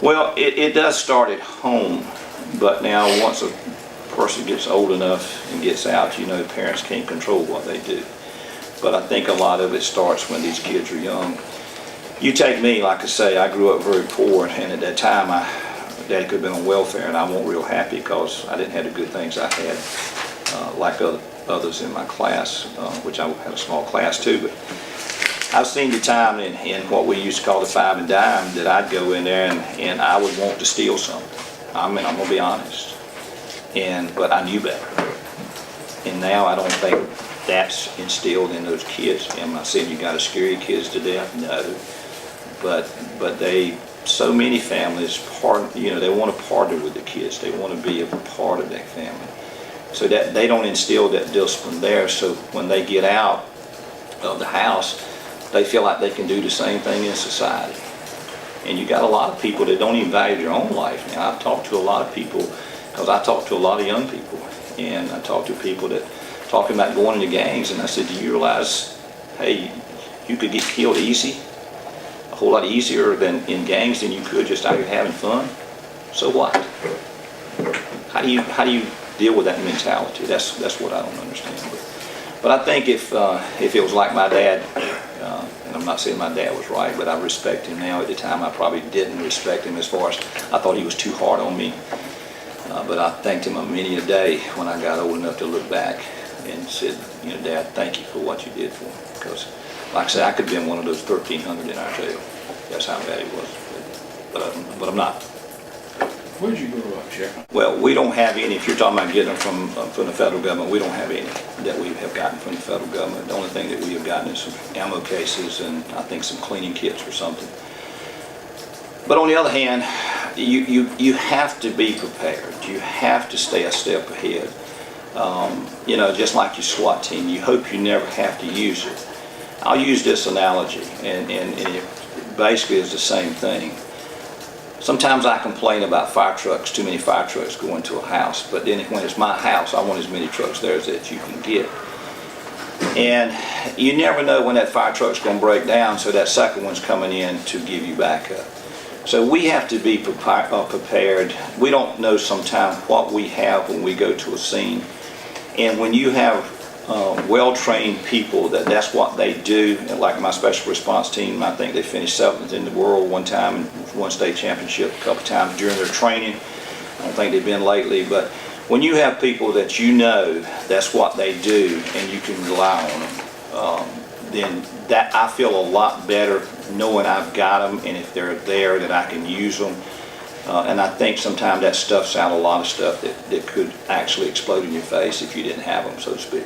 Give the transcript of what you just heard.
Well, it does start at home, but now once a person gets old enough and gets out, parents can't control what they do. But I think a lot of it starts when these kids are young. You take me, like I say, I grew up very poor, and at that time, Dad could have been on welfare, and I wasn't real happy because I didn't have the good things I had, like others in my class, which I had a small class too. But I've seen the time in what we used to call the five and dime that I'd go in there and I would want to steal something. I mean, I'm gonna be honest. But I knew better. And now I don't think that's instilled in those kids. Am I saying you gotta scare your kids to death? No. But so many families they want to partner with the kids. They want to be a part of that family. So that they don't instill that discipline there. So when they get out of the house, they feel like they can do the same thing in society. And you got a lot of people that don't even value their own life. Now, I've talked to a lot of people, because I talk to a lot of young people, and I talk to people that talking about going into gangs, and I said, do you realize, hey, you could get killed easy, a whole lot easier than in gangs than you could just out here having fun? So what? How do you deal with that mentality? That's what I don't understand. But I think if it was like my dad, and I'm not saying my dad was right, but I respect him now. At the time, I probably didn't respect him as far as I thought he was too hard on me. But I thanked him many a day when I got old enough to look back and said, Dad, thank you for what you did for me. Because, like I said, I could have been one of those 1,300 in our jail. That's how bad he was. But I'm not. Where did you grow up, Sheriff? Well, we don't have any. If you're talking about getting them from the federal government, we don't have any that we have gotten from the federal government. The only thing that we have gotten is some ammo cases and I think some cleaning kits or something. But on the other hand, you have to be prepared. You have to stay a step ahead. Just like your SWAT team, you hope you never have to use it. I'll use this analogy, and it basically is the same thing. Sometimes I complain about fire trucks, too many fire trucks going to a house, but then when it's my house, I want as many trucks there as that you can get. And you never know when that fire truck's going to break down, so that second one's coming in to give you backup. So we have to be prepared. We don't know sometimes what we have when we go to a scene. And when you have well-trained people that's what they do, and like my special response team, I think they finished 7th in the world one time and won state championship a couple times during their training. I don't think they've been lately, but when you have people that that's what they do and you can rely on them, then that I feel a lot better knowing I've got them, and if they're there that I can use them. And I think sometimes that stuffs out a lot of stuff that could actually explode in your face if you didn't have them, so to speak.